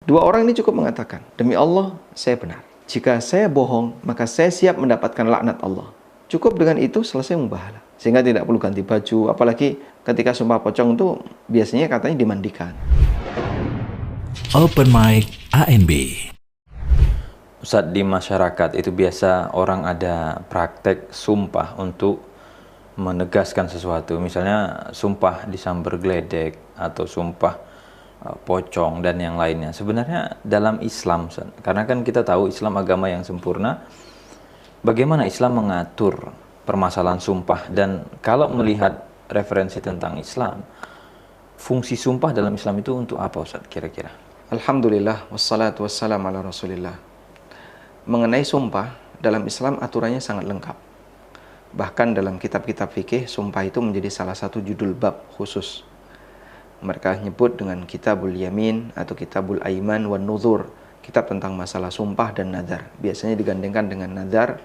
Dua orang ini cukup mengatakan, demi Allah, saya benar. Jika saya bohong, maka saya siap mendapatkan laknat Allah. Cukup dengan itu selesai mubahalah. Sehingga tidak perlu ganti baju, apalagi ketika sumpah pocong itu biasanya katanya dimandikan. Open Mic ANB. Ustadz, di masyarakat itu biasa orang ada praktek sumpah untuk menegaskan sesuatu. Misalnya sumpah disambar geledek atau sumpah pocong dan yang lainnya. Sebenarnya dalam Islam, karena kan kita tahu Islam agama yang sempurna, bagaimana Islam mengatur permasalahan sumpah? Dan kalau melihat referensi tentang Islam, fungsi sumpah dalam Islam itu untuk apa, Ustaz, kira-kira? Alhamdulillah, wassalatu wassalamu ala rasulillah. Mengenai sumpah, dalam Islam aturannya sangat lengkap. Bahkan dalam kitab-kitab fikih, sumpah itu menjadi salah satu judul bab khusus. Mereka nyebut dengan Kitabul Yamin atau Kitabul Aiman wan Nuzur, kitab tentang masalah sumpah dan nadar. Biasanya digandengkan dengan nadar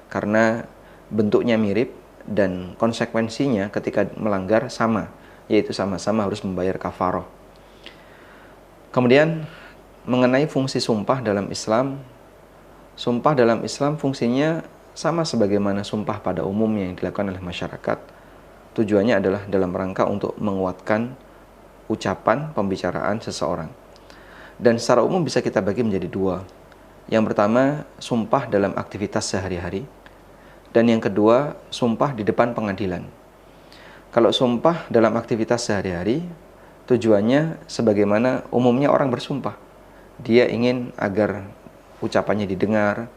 karena bentuknya mirip dan konsekuensinya ketika melanggar sama, yaitu sama-sama harus membayar kafaroh. Kemudian mengenai fungsi sumpah dalam Islam, sumpah dalam Islam fungsinya sama sebagaimana sumpah pada umumnya yang dilakukan oleh masyarakat. Tujuannya adalah dalam rangka untuk menguatkan ucapan pembicaraan seseorang. Dan secara umum bisa kita bagi menjadi dua. Yang pertama, sumpah dalam aktivitas sehari-hari. Dan yang kedua, sumpah di depan pengadilan. Kalau sumpah dalam aktivitas sehari-hari, tujuannya sebagaimana umumnya orang bersumpah. Dia ingin agar ucapannya didengar,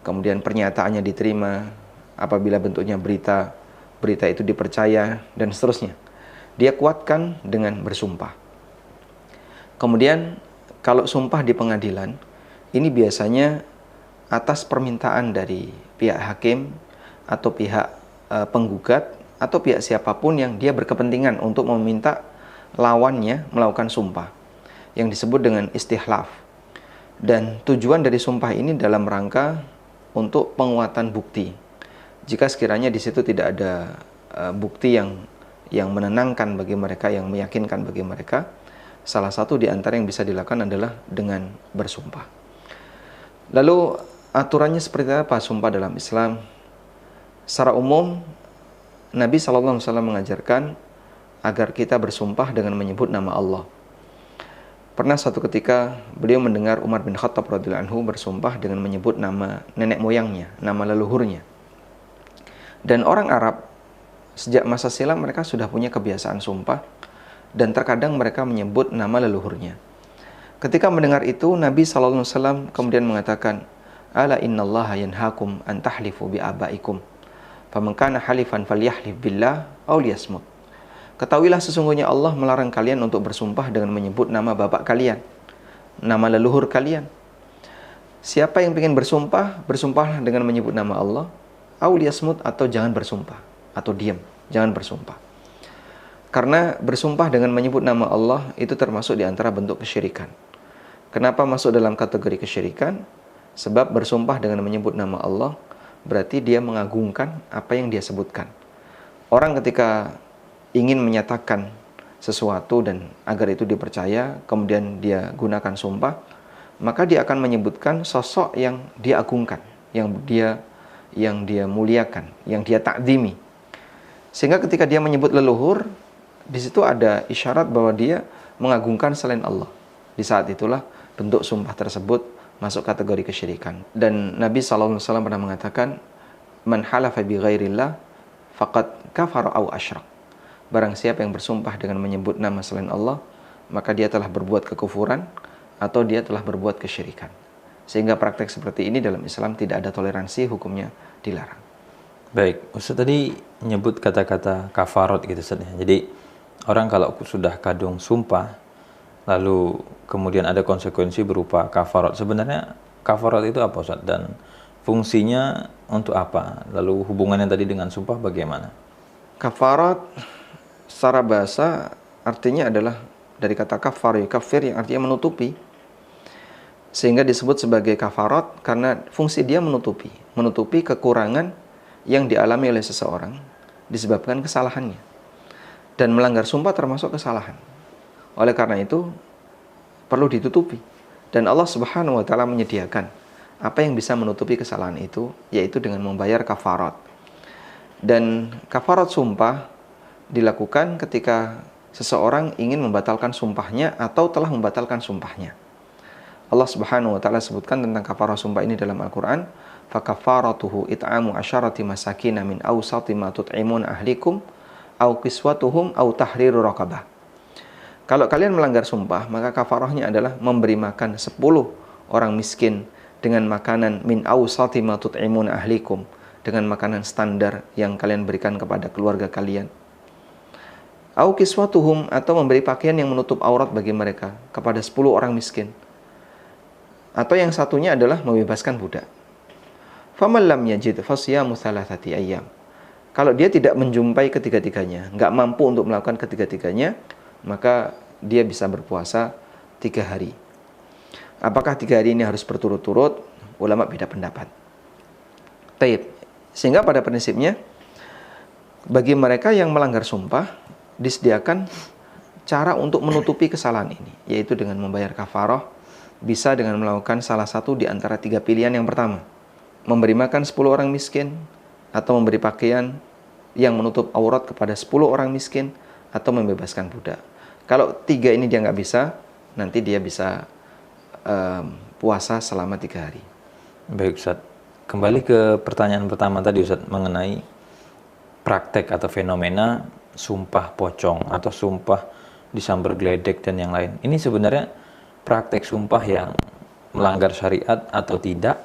kemudian pernyataannya diterima, apabila bentuknya berita, berita itu dipercaya, dan seterusnya. Dia kuatkan dengan bersumpah. Kemudian kalau sumpah di pengadilan, ini biasanya atas permintaan dari pihak hakim atau pihak penggugat atau pihak siapapun yang dia berkepentingan untuk meminta lawannya melakukan sumpah, yang disebut dengan istihlaf. Dan tujuan dari sumpah ini dalam rangka untuk penguatan bukti. Jika sekiranya di situ tidak ada bukti yang menenangkan bagi mereka, yang meyakinkan bagi mereka, salah satu di antara yang bisa dilakukan adalah dengan bersumpah. Lalu aturannya seperti apa sumpah dalam Islam? Secara umum, Nabi SAW mengajarkan agar kita bersumpah dengan menyebut nama Allah. Pernah suatu ketika beliau mendengar Umar bin Khattab radhiyallahu anhu bersumpah dengan menyebut nama nenek moyangnya, nama leluhurnya. Dan orang Arab sejak masa silam mereka sudah punya kebiasaan sumpah, dan terkadang mereka menyebut nama leluhurnya. Ketika mendengar itu, Nabi SAW kemudian mengatakan, Ala innallaha yanhakum an tahlifu bi abaikum, faman kana halifan falyahlif billah aw liyasmut. Ketahuilah sesungguhnya Allah melarang kalian untuk bersumpah dengan menyebut nama bapak kalian, nama leluhur kalian. Siapa yang ingin bersumpah, bersumpahlah dengan menyebut nama Allah, aw liyasmut, atau jangan bersumpah, atau diam, jangan bersumpah. Karena bersumpah dengan menyebut nama Allah itu termasuk di antara bentuk kesyirikan. Kenapa masuk dalam kategori kesyirikan? Sebab bersumpah dengan menyebut nama Allah berarti dia mengagungkan apa yang dia sebutkan. Orang ketika ingin menyatakan sesuatu dan agar itu dipercaya, kemudian dia gunakan sumpah, maka dia akan menyebutkan sosok yang dia agungkan, yang dia muliakan, yang dia takzimi. Sehingga ketika dia menyebut leluhur, di situ ada isyarat bahwa dia mengagungkan selain Allah. Di saat itulah bentuk sumpah tersebut masuk kategori kesyirikan. Dan Nabi SAW pernah mengatakan, Man halafa bi ghairillah faqad kafara aw asyrak. Barang siapa yang bersumpah dengan menyebut nama selain Allah, maka dia telah berbuat kekufuran atau dia telah berbuat kesyirikan. Sehingga praktek seperti ini dalam Islam tidak ada toleransi, hukumnya dilarang. Baik, Ustaz tadi nyebut kata-kata kafarot gitu, Ustaz. Jadi orang kalau sudah kadung sumpah, lalu kemudian ada konsekuensi berupa kafarot. Sebenarnya kafarot itu apa, Ustaz? Dan fungsinya untuk apa? Lalu hubungannya tadi dengan sumpah bagaimana? Kafarot secara bahasa artinya adalah dari kata kafar, kafir, yang artinya menutupi. Sehingga disebut sebagai kafarot karena fungsi dia menutupi kekurangan yang dialami oleh seseorang disebabkan kesalahannya. Dan melanggar sumpah termasuk kesalahan. Oleh karena itu perlu ditutupi. Dan Allah Subhanahu wa taala menyediakan apa yang bisa menutupi kesalahan itu, yaitu dengan membayar kafarat. Dan kafarat sumpah dilakukan ketika seseorang ingin membatalkan sumpahnya atau telah membatalkan sumpahnya. Allah Subhanahu wa taala sebutkan tentang kafarah sumpah ini dalam Al-Qur'an, fa kafaratuhu it'amu asyarati masakin min awsati ma tut'imun ahlikum aw kiswatuhum aw tahriru raqabah. Kalau kalian melanggar sumpah, maka kafarahnya adalah memberi makan 10 orang miskin dengan makanan min awsati ma tut'imun ahlikum, dengan makanan standar yang kalian berikan kepada keluarga kalian. Aw kiswatuhum, atau memberi pakaian yang menutup aurat bagi mereka kepada 10 orang miskin. Atau yang satunya adalah membebaskan budak. Faman lam yajid fasiyamu thalathati ayyam. Kalau dia tidak menjumpai ketiga-tiganya, nggak mampu untuk melakukan ketiga-tiganya, maka dia bisa berpuasa 3 hari. Apakah 3 hari ini harus berturut-turut? Ulama beda pendapat. Taib. Sehingga pada prinsipnya, bagi mereka yang melanggar sumpah, disediakan cara untuk menutupi kesalahan ini, yaitu dengan membayar kafarah, bisa dengan melakukan salah satu di antara 3 pilihan yang pertama. Memberi makan 10 orang miskin, atau memberi pakaian yang menutup aurat kepada 10 orang miskin, atau membebaskan budak. Kalau 3 ini dia nggak bisa, nanti dia bisa puasa selama 3 hari. Baik Ustaz, kembali ke pertanyaan pertama tadi Ustaz, mengenai praktek atau fenomena sumpah pocong atau sumpah disambar geledek dan yang lain. Ini sebenarnya praktek sumpah yang melanggar syariat atau tidak?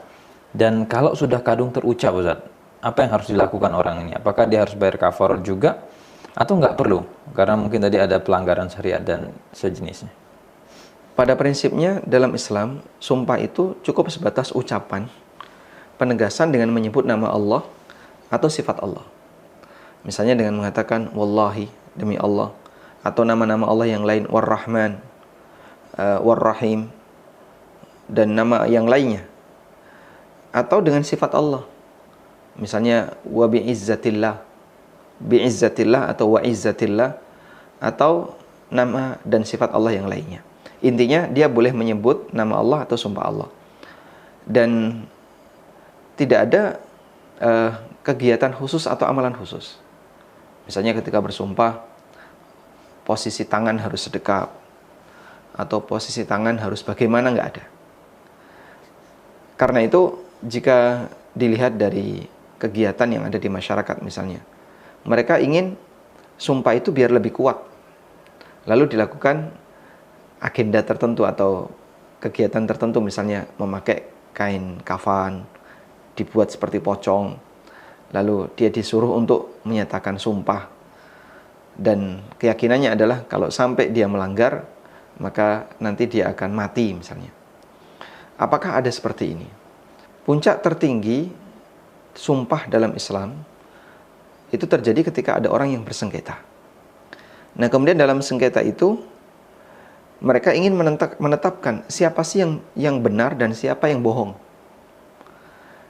Dan kalau sudah kadung terucap Ustaz, apa yang harus dilakukan orang ini? Apakah dia harus bayar kafarat juga atau nggak perlu? Karena mungkin tadi ada pelanggaran syariat dan sejenisnya. Pada prinsipnya dalam Islam, sumpah itu cukup sebatas ucapan, penegasan dengan menyebut nama Allah atau sifat Allah. Misalnya dengan mengatakan wallahi, demi Allah, atau nama-nama Allah yang lain, war-Rahman, war-Rahim, dan nama yang lainnya. Atau dengan sifat Allah. Misalnya wa bi'izzatillah, bi'izzatillah atau wa izzatillah, atau nama dan sifat Allah yang lainnya. Intinya dia boleh menyebut nama Allah atau sumpah Allah. Dan tidak ada kegiatan khusus atau amalan khusus. Misalnya ketika bersumpah, posisi tangan harus sedekap, atau posisi tangan harus bagaimana, nggak ada. Karena itu, jika dilihat dari kegiatan yang ada di masyarakat misalnya, mereka ingin sumpah itu biar lebih kuat. Lalu dilakukan agenda tertentu atau kegiatan tertentu, misalnya memakai kain kafan, dibuat seperti pocong, lalu dia disuruh untuk menyatakan sumpah. Dan keyakinannya adalah kalau sampai dia melanggar, maka nanti dia akan mati misalnya. Apakah ada seperti ini? Puncak tertinggi sumpah dalam Islam itu terjadi ketika ada orang yang bersengketa. Nah, kemudian dalam sengketa itu mereka ingin menetapkan siapa sih yang benar dan siapa yang bohong.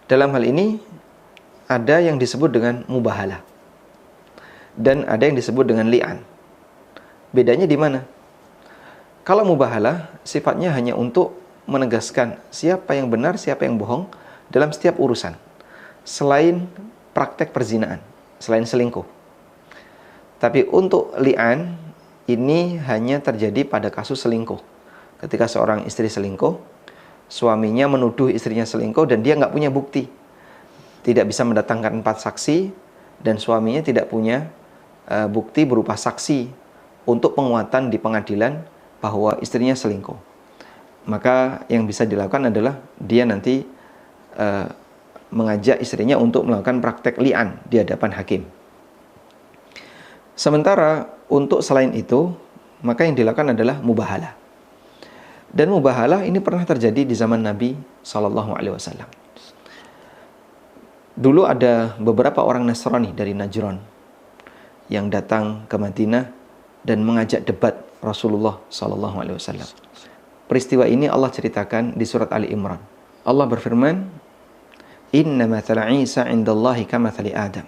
Dalam hal ini ada yang disebut dengan mubahalah dan ada yang disebut dengan li'an. Bedanya di mana? Kalau mubahalah sifatnya hanya untuk menegaskan siapa yang benar, siapa yang bohong dalam setiap urusan, selain praktek perzinaan, selain selingkuh. Tapi untuk li'an ini hanya terjadi pada kasus selingkuh. Ketika seorang istri selingkuh, suaminya menuduh istrinya selingkuh dan dia nggak punya bukti, tidak bisa mendatangkan 4 saksi, dan suaminya tidak punya bukti berupa saksi untuk penguatan di pengadilan bahwa istrinya selingkuh. Maka yang bisa dilakukan adalah dia nanti mengajak istrinya untuk melakukan praktek li'an di hadapan hakim. Sementara untuk selain itu, maka yang dilakukan adalah mubahalah. Dan mubahalah ini pernah terjadi di zaman Nabi SAW. Dulu ada beberapa orang Nasrani dari Najran yang datang ke Madinah dan mengajak debat Rasulullah SAW. Peristiwa ini Allah ceritakan di surat Ali Imran. Allah berfirman, "Inna mathala Isa 'indallahi kamathali Adam.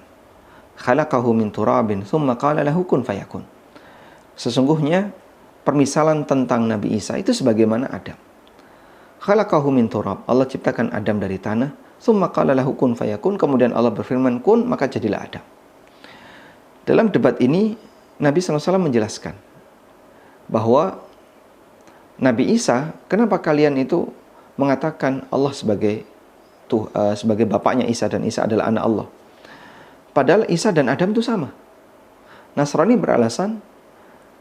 Khalaqahu min turabin thumma qala lahu kun fayakun." Sesungguhnya permisalan tentang Nabi Isa itu sebagaimana Adam. Khalaqahu min turab. Allah ciptakan Adam dari tanah. Tsumma qala lahu kun fayakun. Kemudian Allah berfirman, kun, maka jadilah Adam. Dalam debat ini, Nabi SAW menjelaskan bahwa Nabi Isa, kenapa kalian itu mengatakan Allah sebagai bapaknya Isa dan Isa adalah anak Allah? Padahal Isa dan Adam itu sama. Nasrani beralasan,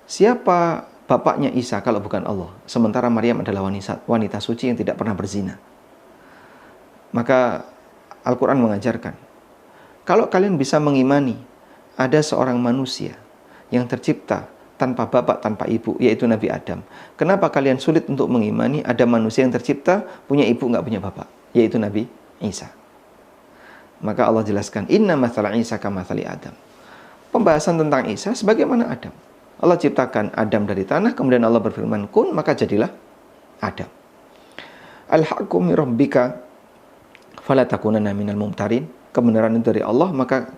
siapa bapaknya Isa kalau bukan Allah? Sementara Maryam adalah wanita suci yang tidak pernah berzina. Maka Al-Quran mengajarkan, kalau kalian bisa mengimani ada seorang manusia yang tercipta tanpa bapak, tanpa ibu, yaitu Nabi Adam, kenapa kalian sulit untuk mengimani ada manusia yang tercipta punya ibu, nggak punya bapak, yaitu Nabi Isa? Maka Allah jelaskan, inna mathala Isa kamathali Adam. Pembahasan tentang Isa sebagaimana Adam. Allah ciptakan Adam dari tanah, kemudian Allah berfirman, kun, maka jadilah Adam. Al-haqqu min rabbika fala takunanna minal mumtarin. Kebenaran itu dari Allah, maka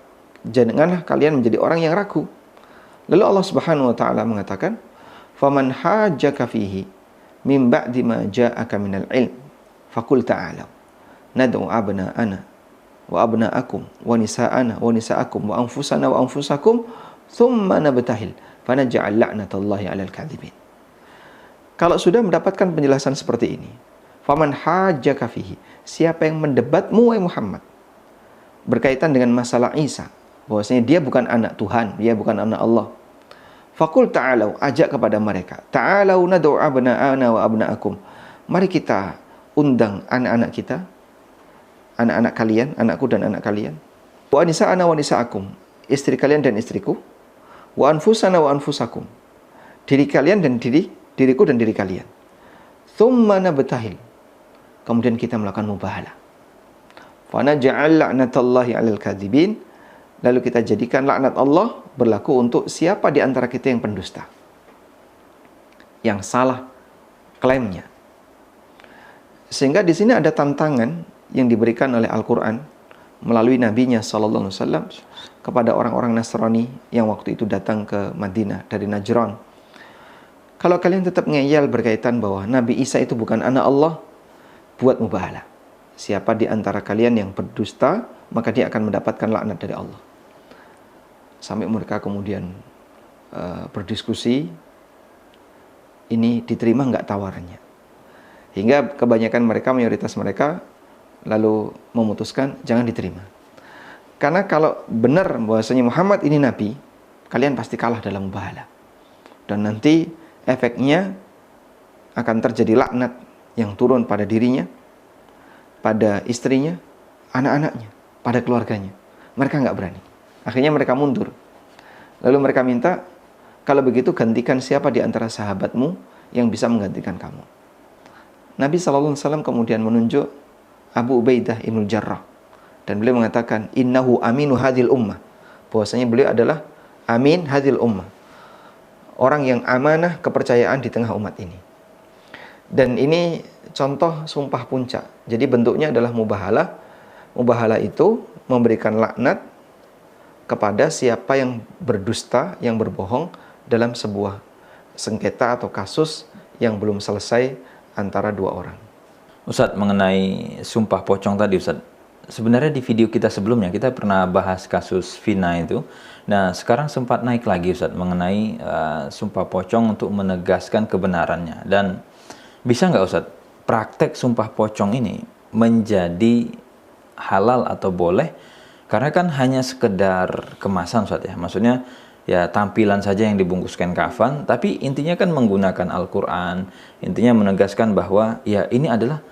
janganlah kalian menjadi orang yang ragu. Lalu Allah Subhanahu wa taala mengatakan, "Faman hajjaka fihi min ba'di ma ja'aka minal ilm, faqul ta'alu nad'u abna'ana wa abna'akum wa nisa'ana wa nisa'akum wa anfusana wa anfusakum thumma nabtahil fanaj'al la'natallahi 'alal kadhibin." Kalau sudah mendapatkan penjelasan seperti ini, faman hajjaka fihi, siapa yang mendebatmu wahai Muhammad berkaitan dengan masalah Isa, bahwasanya dia bukan anak Tuhan, dia bukan anak Allah. Faqul ta'alau, ajak kepada mereka. Ta'alau nad'u abna'ana wa abna'akum. Mari kita undang anak-anak kita, anak-anak kalian, anakku dan anak kalian. Wa nisa'ana wa nisa'akum, istri kalian dan istriku. Wa anfusana wa anfusakum, diri kalian dan diriku dan diri kalian. Thumma nabtahil, kemudian kita melakukan mubahalah. Fa naj'al la'natallahi 'alal kadzibin, lalu kita jadikan laknat Allah berlaku untuk siapa di antara kita yang pendusta, yang salah klaimnya. Sehingga di sini ada tantangan yang diberikan oleh Al-Quran melalui nabinya sallallahu alaihi wasallam kepada orang-orang Nasrani yang waktu itu datang ke Madinah dari Najran. Kalau kalian tetap ngeyel berkaitan bahwa Nabi Isa itu bukan anak Allah, buat mubahalah. Siapa di antara kalian yang berdusta, maka dia akan mendapatkan laknat dari Allah. Sampai mereka kemudian berdiskusi, ini diterima nggak tawarannya. Hingga kebanyakan mereka, mayoritas mereka, lalu memutuskan jangan diterima. Karena kalau benar bahwasanya Muhammad ini Nabi, kalian pasti kalah dalam mubahalah. Dan nanti efeknya akan terjadi laknat yang turun pada dirinya, pada istrinya, anak-anaknya, pada keluarganya. Mereka nggak berani. Akhirnya mereka mundur. Lalu mereka minta, kalau begitu gantikan siapa di antara sahabatmu yang bisa menggantikan kamu. Nabi SAW kemudian menunjuk Abu Ubaidah ibn Jarrah. Dan beliau mengatakan, innahu aminu hadhil ummah. Bahwasanya beliau adalah amin hadhil ummah. Orang yang amanah kepercayaan di tengah umat ini. Dan ini contoh sumpah puncak. Jadi bentuknya adalah mubahalah. Mubahalah itu memberikan laknat kepada siapa yang berdusta, yang berbohong dalam sebuah sengketa atau kasus yang belum selesai antara dua orang. Ustadz, mengenai sumpah pocong tadi Ustadz, sebenarnya di video kita sebelumnya kita pernah bahas kasus Vina itu. Nah sekarang sempat naik lagi Ustadz mengenai sumpah pocong untuk menegaskan kebenarannya. Dan bisa nggak Ustadz praktek sumpah pocong ini menjadi halal atau boleh? Karena kan hanya sekedar kemasan Ustadz ya. Maksudnya ya tampilan saja yang dibungkuskan kafan, tapi intinya kan menggunakan Al-Quran. Intinya menegaskan bahwa ya ini adalah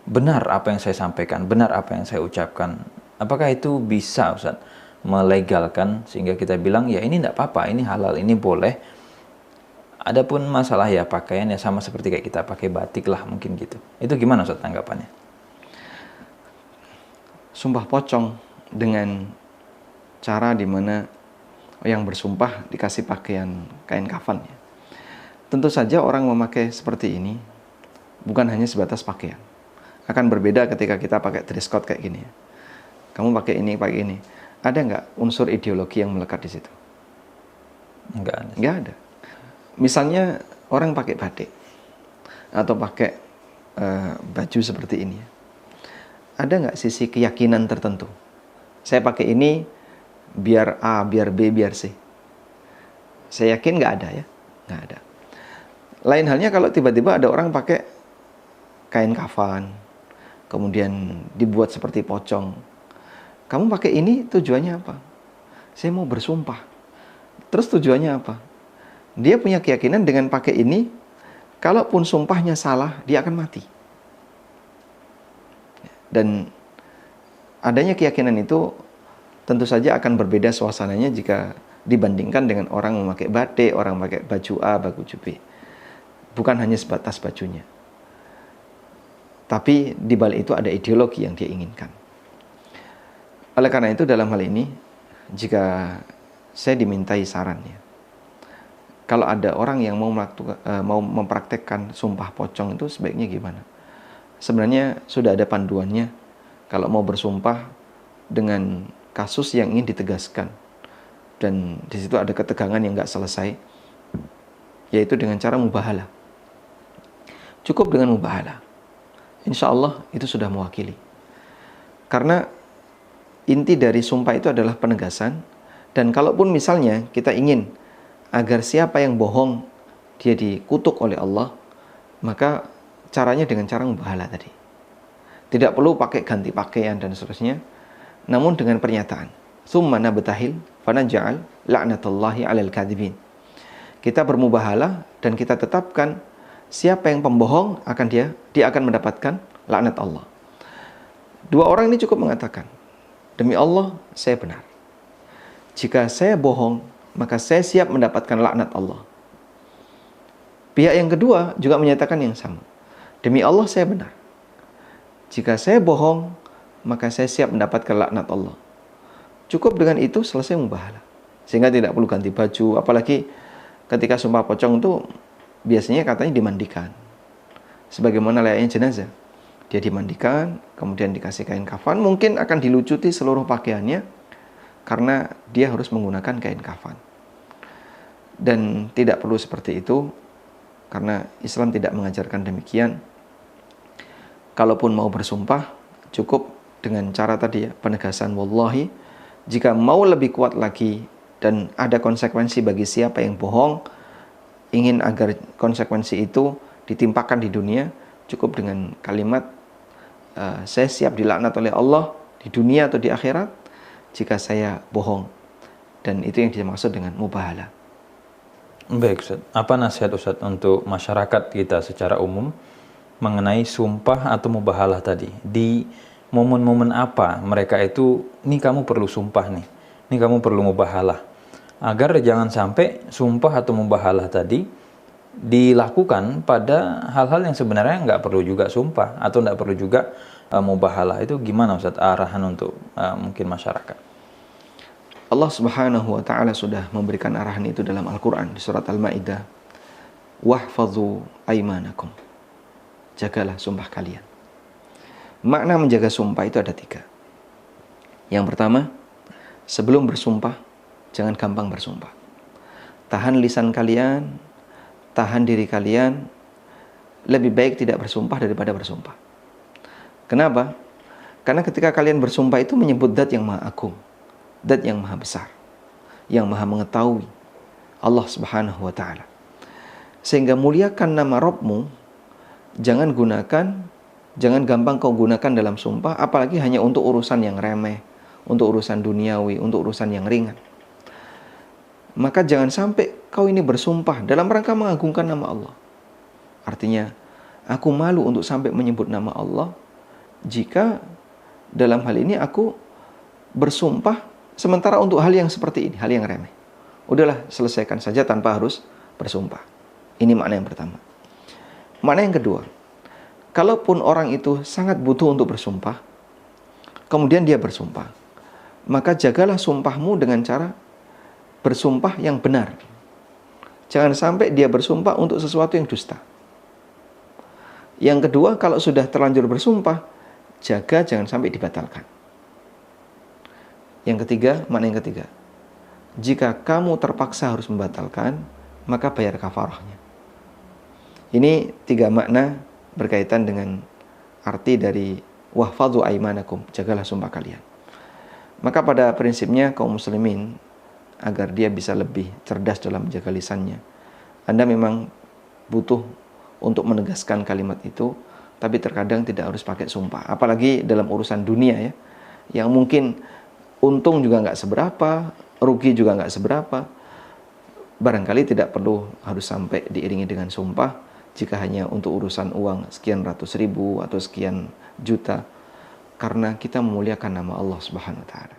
benar apa yang saya sampaikan, benar apa yang saya ucapkan. Apakah itu bisa Ustadz melegalkan sehingga kita bilang ya ini tidak apa-apa, ini halal, ini boleh. Adapun masalah ya pakaian ya sama seperti kayak kita pakai batik lah mungkin gitu. Itu gimana Ustadz tanggapannya? Sumpah pocong dengan cara di mana yang bersumpah dikasih pakaian kain kafan ya. Tentu saja orang memakai seperti ini bukan hanya sebatas pakaian. Akan berbeda ketika kita pakai dress code kayak gini ya. Kamu pakai ini, pakai ini. Ada nggak unsur ideologi yang melekat di situ? Nggak ada. Nggak ada. Misalnya orang pakai batik atau pakai baju seperti ini, ada nggak sisi keyakinan tertentu? Saya pakai ini biar A, biar B, biar C. Saya yakin nggak ada ya, nggak ada. Lain halnya kalau tiba-tiba ada orang pakai kain kafan, kemudian dibuat seperti pocong. Kamu pakai ini tujuannya apa? Saya mau bersumpah. Terus tujuannya apa? Dia punya keyakinan dengan pakai ini, kalaupun sumpahnya salah, dia akan mati. Dan adanya keyakinan itu tentu saja akan berbeda suasananya jika dibandingkan dengan orang memakai batik, orang pakai baju A, baju B. Bukan hanya sebatas bajunya. Tapi di balik itu ada ideologi yang dia inginkan. Oleh karena itu dalam hal ini, jika saya dimintai sarannya, kalau ada orang yang mau mempraktekkan sumpah pocong itu sebaiknya gimana? Sebenarnya sudah ada panduannya kalau mau bersumpah dengan kasus yang ingin ditegaskan. Dan di situ ada ketegangan yang nggak selesai, yaitu dengan cara mubahalah. Cukup dengan mubahalah. Insya Allah itu sudah mewakili. Karena inti dari sumpah itu adalah penegasan. Dan kalaupun misalnya kita ingin agar siapa yang bohong dia dikutuk oleh Allah, maka caranya dengan cara mubahalah tadi. Tidak perlu pakai ganti pakaian dan seterusnya, namun dengan pernyataan. Tsumma nabtahil fanaj'al la'natullahi 'alal kadhibin. Kita bermubahalah dan kita tetapkan siapa yang pembohong dia akan mendapatkan laknat Allah. Dua orang ini cukup mengatakan, demi Allah saya benar. Jika saya bohong, maka saya siap mendapatkan laknat Allah. Pihak yang kedua juga menyatakan yang sama. Demi Allah saya benar. Jika saya bohong, maka saya siap mendapatkan laknat Allah. Cukup dengan itu selesai mubahalah. Sehingga tidak perlu ganti baju, apalagi ketika sumpah pocong itu biasanya katanya dimandikan. Sebagaimana layaknya jenazah. Dia dimandikan, kemudian dikasih kain kafan, mungkin akan dilucuti seluruh pakaiannya karena dia harus menggunakan kain kafan. Dan tidak perlu seperti itu karena Islam tidak mengajarkan demikian. Kalaupun mau bersumpah, cukup dengan cara tadi ya, penegasan wallahi. Jika mau lebih kuat lagi dan ada konsekuensi bagi siapa yang bohong, ingin agar konsekuensi itu ditimpakan di dunia, cukup dengan kalimat saya siap dilaknat oleh Allah di dunia atau di akhirat jika saya bohong. Dan itu yang dimaksud dengan mubahalah. Baik Ustaz, apa nasihat Ustaz untuk masyarakat kita secara umum mengenai sumpah atau mubahalah tadi? Di momen-momen apa mereka itu, ini kamu perlu sumpah nih, ini kamu perlu mubahalah, agar jangan sampai sumpah atau mubahalah tadi dilakukan pada hal-hal yang sebenarnya nggak perlu juga sumpah atau nggak perlu juga mubahalah. Itu gimana Ustaz arahan untuk mungkin masyarakat? Allah Subhanahu wa taala sudah memberikan arahan itu dalam Al-Qur'an di surat Al-Maidah. Wahfadzu aimanakum. Jagalah sumpah kalian. Makna menjaga sumpah itu ada 3. Yang pertama, sebelum bersumpah jangan gampang bersumpah. Tahan lisan kalian, tahan diri kalian. Lebih baik tidak bersumpah daripada bersumpah. Kenapa? Karena ketika kalian bersumpah itu menyebut zat yang maha agung, zat yang maha besar, yang maha mengetahui, Allah Subhanahu wa taala. Sehingga muliakan nama Rabbmu, jangan gampang kau gunakan dalam sumpah, apalagi hanya untuk urusan yang remeh, untuk urusan duniawi, untuk urusan yang ringan. Maka jangan sampai kau ini bersumpah dalam rangka mengagungkan nama Allah. Artinya, aku malu untuk sampai menyebut nama Allah jika dalam hal ini aku bersumpah sementara untuk hal yang seperti ini, hal yang remeh. Udahlah, selesaikan saja tanpa harus bersumpah. Ini makna yang pertama. Makna yang kedua, kalaupun orang itu sangat butuh untuk bersumpah, kemudian dia bersumpah, maka jagalah sumpahmu dengan cara bersumpah yang benar. Jangan sampai dia bersumpah untuk sesuatu yang dusta. Yang kedua, kalau sudah terlanjur bersumpah, jaga jangan sampai dibatalkan. Yang ketiga, makna yang ketiga, jika kamu terpaksa harus membatalkan, maka bayar kafarahnya. Ini 3 makna berkaitan dengan arti dari wahfadzu aimanakum, jagalah sumpah kalian. Maka pada prinsipnya kaum muslimin, agar dia bisa lebih cerdas dalam menjaga lisannya, Anda memang butuh untuk menegaskan kalimat itu, tapi terkadang tidak harus pakai sumpah. Apalagi dalam urusan dunia ya, yang mungkin untung juga nggak seberapa, rugi juga nggak seberapa. Barangkali tidak perlu harus sampai diiringi dengan sumpah, jika hanya untuk urusan uang sekian ratus ribu atau sekian juta, karena kita memuliakan nama Allah Subhanahu wa taala.